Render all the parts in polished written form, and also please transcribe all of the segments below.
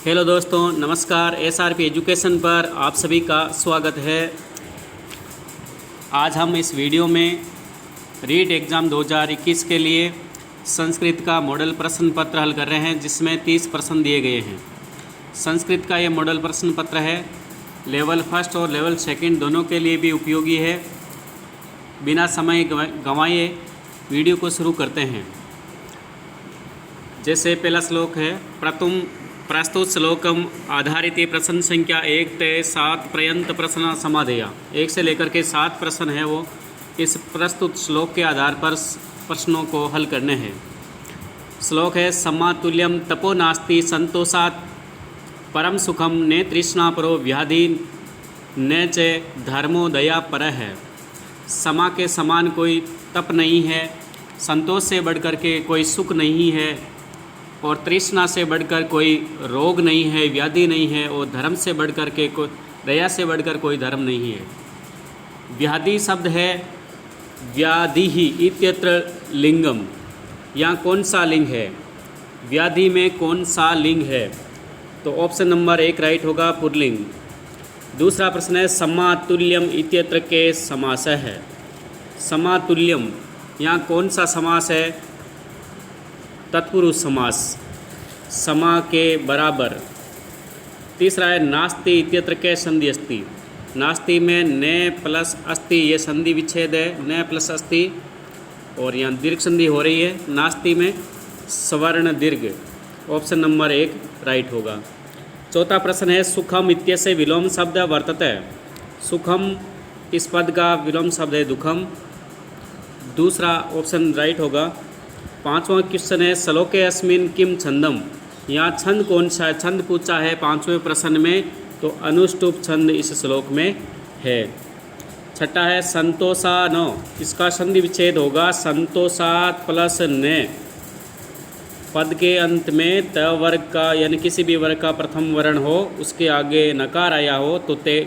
Hello दोस्तों, नमस्कार। SRP education पर आप सभी का स्वागत है। आज हम इस वीडियो में रीट एग्ज़ाम 2021 के लिए संस्कृत का मॉडल प्रश्न पत्र हल कर रहे हैं, जिसमें 30 प्रश्न दिए गए हैं। संस्कृत का ये मॉडल प्रश्न पत्र है, लेवल फर्स्ट और लेवल सेकंड दोनों के लिए भी उपयोगी है। बिना समय गंवाए वीडियो को शुरू करते हैं। जैसे पहला श्लोक है, प्रस्तुत श्लोकम आधारित प्रश्न संख्या 1 ते 7 पर्यंत प्रश्न समाधेया। 1 से लेकर के 7 प्रश्न है वो इस प्रस्तुत श्लोक के आधार पर प्रश्नों को हल करने हैं। श्लोक है, समातुल्यम तपो नास्ति संतोषात् परम सुखम ने तृष्णा परो व्याधि न च धर्मो दया पर है। समा के समान कोई तप नहीं है, संतोष से बढ़कर के कोई सुख नहीं है, और तृष्णा से बढ़कर कोई रोग नहीं है, व्याधि नहीं है, और धर्म से बढ़कर के कोई दया से बढ़कर कोई धर्म नहीं है। व्याधि शब्द है व्याधि ही इत्यत्र लिंगम। यहाँ कौन सा लिंग है? व्याधि में कौन सा लिंग है? तो ऑप्शन नंबर 1 राइट होगा, पुल्लिंग। दूसरा प्रश्न है, समातुल्यम इत्यत्र के समास है। समातुल्यम यहाँ कौन सा समास है? तत्पुरुष समास, समा के बराबर। तीसरा है, नास्ति इत्यत्र के संधि अस्ति। नास्ति में न प्लस अस्ति, ये संधि विच्छेद है, न प्लस अस्ति, और यहाँ दीर्घ संधि हो रही है। नास्ति में स्वर्ण दीर्घ। ऑप्शन नंबर 1 राइट होगा। चौथा प्रश्न है, सुखम इत्यस्य विलोम शब्द वर्तते। सुखम इस पद का विलोम शब्द है दुखम। दूसरा ऑप्शन राइट होगा। पांचवा क्वेश्चन है, श्लोके अस्मिन किम छंदम। यहाँ छंद कौन सा है? छंद पूछा है 5वें प्रश्न में, तो अनुष्टुप छंद इस श्लोक में है। छठा है, संतोषा न, इसका संधि विच्छेद होगा संतोषात प्लस न। पद के अंत में त वर्ग का यानी किसी भी वर्ग का प्रथम वर्ण हो, उसके आगे नकार आया हो, तो ते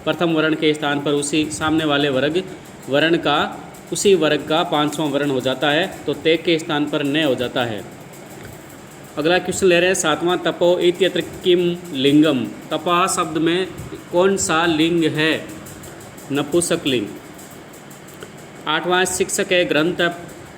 प्रथम वर्ण के स्थान पर उसी सामने वाले वर्ण का उसी वर्ग का 5वां वर्ण हो जाता है, तो ते के स्थान पर न हो जाता है। अगला क्वेश्चन ले रहे हैं, 7वां, तपो इत्यत्र किम लिंगम। तपा शब्द में कौन सा लिंग है? नपुंसक लिंग। 8वां, शिक्षक है ग्रंथ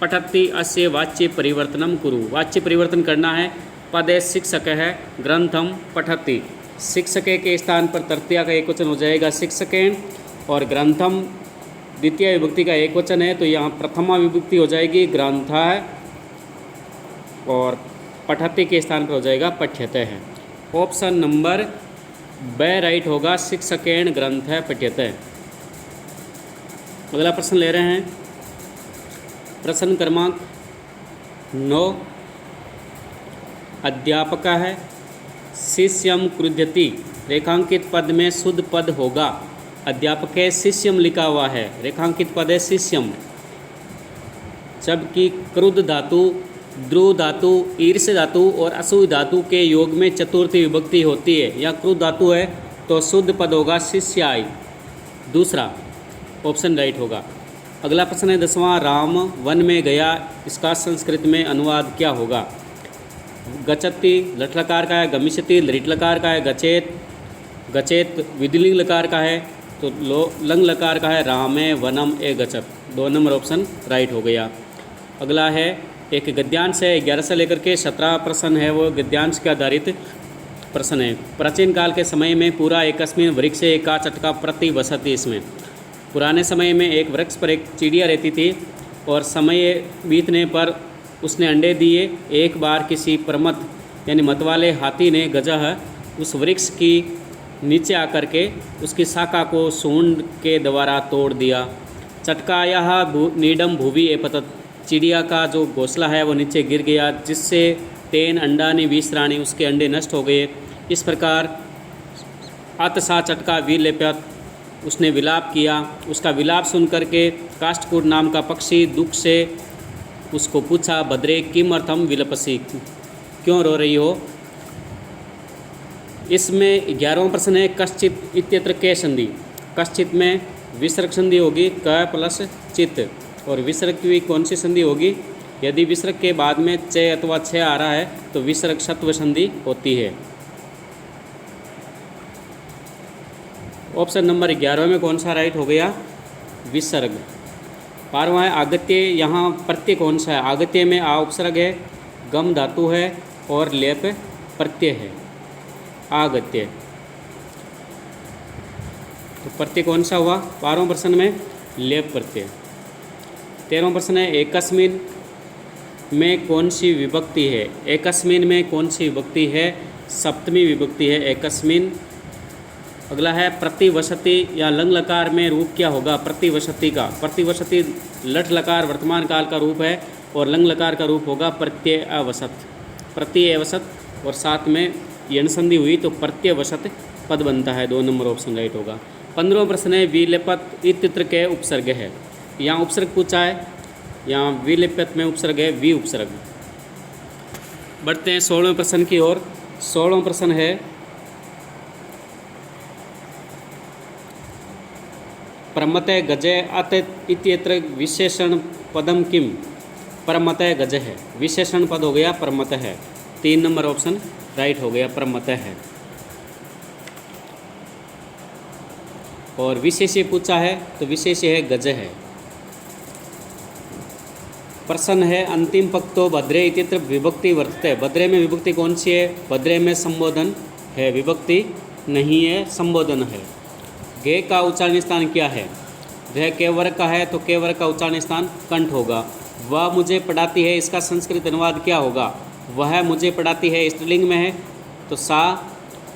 पठति अस्य वाच्य परिवर्तनम कुरु। वाच्य परिवर्तन करना है। पदे शिक्षक है, ग्रंथम पठति। शिक्षके के स्थान पर तृतीया का एकवचन हो जाएगा शिक्षकेन, और ग्रंथम द्वितीय विभक्ति का एकवचन है, तो यहाँ प्रथमा विभक्ति हो जाएगी ग्रंथा है, और पठति के स्थान पर हो जाएगा पठ्यते है। ऑप्शन नंबर ब राइट होगा, शिक्षकेण ग्रंथ पठ्यते। अगला प्रश्न ले रहे हैं, प्रश्न क्रमांक 9। अध्यापक है, शिष्यम क्रुध्यति। रेखांकित पद में शुद्ध पद होगा। अध्यापक है, शिष्यम लिखा हुआ है, रेखांकित पद है शिष्यम। जबकि क्रुद्ध धातु, द्रु धातु, ईर्ष धातु और असुई धातु के योग में चतुर्थी विभक्ति होती है। या क्रुद्ध धातु है तो शुद्ध पद होगा शिष्याय। दूसरा ऑप्शन राइट होगा। अगला प्रश्न है 10वां, राम वन में गया, इसका संस्कृत में अनुवाद क्या होगा? गच्छति लट लकार का है, गमिष्यति लृट लकार का है, गचेत गचेत विधिलिंग लकार का है, तो लंग लकार का है, रामे वनम ए गच्छत। 2 नंबर ऑप्शन राइट हो गया। अगला है एक गद्यांश है, 11 से लेकर के 17 प्रश्न है, वो गद्यांश के आधारित प्रश्न है। प्राचीन काल के समय में पूरा एकस्मिन वृक्ष एका चटका प्रति वसति। इसमें पुराने समय में एक वृक्ष पर एक चिड़िया रहती थी, और समय बीतने पर उसने अंडे दिए। एक बार किसी प्रमथ यानी मतवाले हाथी ने गजह उस वृक्ष की नीचे आकर के उसकी शाखा को सूंड के द्वारा तोड़ दिया। चटकाया नीडम भूवि एपतत। चिड़िया का जो घोंसला है वो नीचे गिर गया, जिससे तेन अंडानी विश्राणी, उसके अंडे नष्ट हो गए। इस प्रकार अतसा चटका वीर लेप्यत, उसने विलाप किया। उसका विलाप सुन करके काष्ठकूट नाम का पक्षी दुख से उसको पूछा, भद्रे किम अर्थम विलपसी, क्यों रो रही हो? इसमें 11वां प्रश्न है, कश्चित इत्यत्र के संधि। कश्चित में विसर्ग संधि होगी क प्लस चित, और विसर्ग की कौन सी संधि होगी? यदि विसर्ग के बाद में च अथवा छ आ रहा है तो विसर्ग सत्व संधि होती है। ऑप्शन नंबर 11 में कौन सा राइट हो गया? विसर्ग। 12वां है आगत्य। यहाँ प्रत्यय कौन सा है? आगत्य में आ उपसर्ग है, गम धातु है और लेप प्रत्यय है। आगत्य तो प्रत्यय कौन सा हुआ? 12वें प्रश्न में लेप प्रत्यय। 13वां प्रश्न है एकस्मिन में कौन सी विभक्ति है? एकस्मिन में कौन सी विभक्ति है? सप्तमी विभक्ति है एकस्मिन। अगला है प्रतिवसति या लंग लकार में रूप क्या होगा? प्रतिवसति का। प्रतिवसति लट लकार वर्तमान काल का रूप है और लंग लकार का रूप होगा प्रत्ययवसत। प्रत्ययवसत और साथ में यण संधि हुई तो प्रत्ययवसत पद बनता है। 2 नंबर ऑप्शन राइट होगा। 15वां प्रश्न है विलेपत इत्यत्र के उपसर्ग है। यहाँ उपसर्ग पूछा है, यहाँ विलेपत में उपसर्ग है वि उपसर्ग। बढ़ते हैं 16वें प्रश्न की ओर। 16वां प्रश्न है प्रमतय गजे अत इत्यत्र विशेषण पदम किम? प्रमतय गज है, विशेषण पद हो गया प्रमत है। 3 नंबर ऑप्शन राइट हो गया, प्रमत है। और विशेष्य पूछा है तो विशेष्य है गज है। प्रश्न है अंतिम पक्तो भद्रे इत्यत्र विभक्ति वर्तते। भद्रे में विभक्ति कौन सी है? भद्रे में संबोधन है, विभक्ति नहीं है, संबोधन है। गे का उच्चारण स्थान क्या है? वह केवर्ग का है तो केवर्ग का उच्चारण स्थान कंठ होगा। वह मुझे पढ़ाती है, इसका संस्कृत अनुवाद क्या होगा? वह मुझे पढ़ाती है स्त्रीलिंग में है तो सा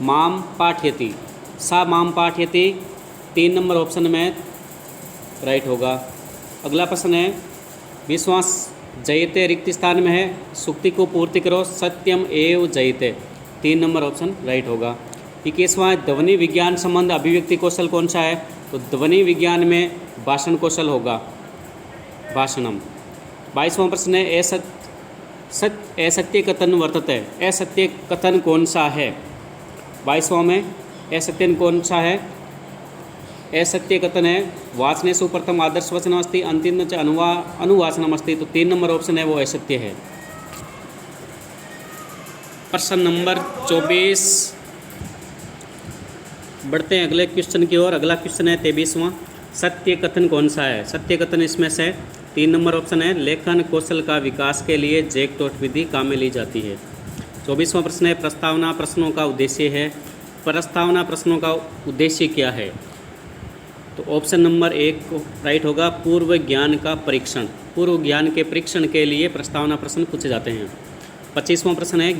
माम पाठयति। सा माम पाठयति 3 नंबर ऑप्शन में राइट होगा। अगला प्रश्न है विश्वास जयते रिक्त स्थान में है, सुक्ति को पूर्ति करो, सत्यम एव जयते। 3 नंबर ऑप्शन राइट होगा। 21वां ध्वनि विज्ञान संबंध अभिव्यक्ति कौशल कौन सा है? तो ध्वनि विज्ञान में भाषण कौशल होगा, भाषणम। 22वां प्रश्न है असत्य कथन वर्तते। असत्य कथन कौन सा है? 22वां में असत्य कौन सा है? असत्य कथन है वाचनेषु प्रथम आदर्श वचनम अस्ति अंतिम च अनुवाचनम अस्ति। तो 3 नंबर ऑप्शन है वो असत्य है। प्रश्न नंबर 24। बढ़ते हैं अगले क्वेश्चन की ओर। अगला क्वेश्चन है 23वां। सत्य कथन कौन सा है? सत्य कथन इसमें से 3 नंबर ऑप्शन है लेखन कौशल का विकास के लिए जैक-टॉट विधि काम में ली जाती है। 24वां प्रश्न है प्रस्तावना प्रश्नों का उद्देश्य है। प्रस्तावना प्रश्नों का उद्देश्य क्या है? तो ऑप्शन नंबर 1 राइट होगा, पूर्व ज्ञान का परीक्षण। पूर्व ज्ञान के परीक्षण के लिए प्रस्तावना प्रश्न पूछे जाते हैं। 25वां प्रश्न है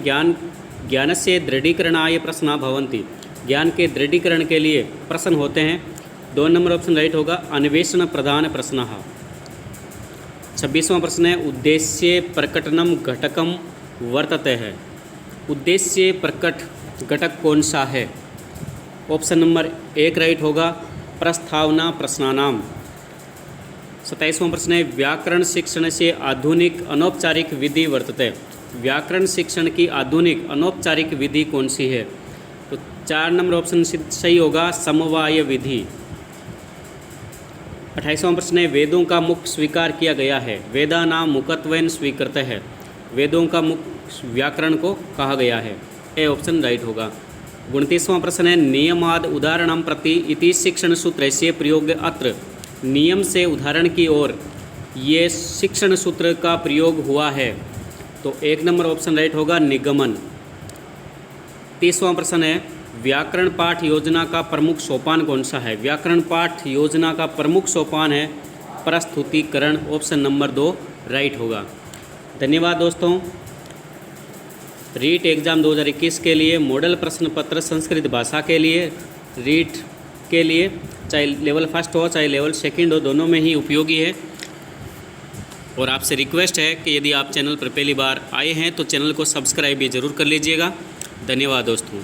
ज्ञानस्य दृढ़ीकरणाय प्रश्ना भवन्ति। ज्ञान के दृढ़ीकरण के लिए प्रश्न होते हैं। 2 नंबर ऑप्शन राइट होगा, अन्वेषण प्रधान प्रश्नः। 26वां प्रश्न है उद्देश्य प्रकटनम घटकम वर्तते है। उद्देश्य प्रकट घटक कौन सा है? ऑप्शन नंबर 1 राइट होगा, प्रस्तावना प्रश्नानाम। 27वां प्रश्न है व्याकरण शिक्षण से आधुनिक अनौपचारिक विधि वर्तते। व्याकरण शिक्षण की आधुनिक अनौपचारिक विधि कौन सी है? तो 4 नंबर ऑप्शन सही होगा, समवाय विधि। 28वां प्रश्न है वेदों का मुख स्वीकार किया गया है। वेदा नाम मुखत्वेन स्वीकृत है। वेदों का मुख व्याकरण को कहा गया है। ए ऑप्शन राइट होगा। 29वां प्रश्न है नियमाद उदाहरणम प्रति इति शिक्षण सूत्र से प्रयोग अत्र। नियम से उदाहरण की ओर ये शिक्षण सूत्र का प्रयोग हुआ है। तो 1 नंबर ऑप्शन राइट होगा, निगमन। 30वां प्रश्न है व्याकरण पाठ योजना का प्रमुख सोपान कौन सा है? व्याकरण पाठ योजना का प्रमुख सोपान है प्रस्तुतिकरण। ऑप्शन नंबर 2 राइट होगा। धन्यवाद दोस्तों। रीट एग्ज़ाम 2021 के लिए मॉडल प्रश्न पत्र संस्कृत भाषा के लिए रीट के लिए चाहे लेवल 1 हो चाहे लेवल 2 हो, दोनों में ही उपयोगी है। और आपसे रिक्वेस्ट है कि यदि आप चैनल पर पहली बार आए हैं तो चैनल को सब्सक्राइब भी ज़रूर कर लीजिएगा। धन्यवाद दोस्तों।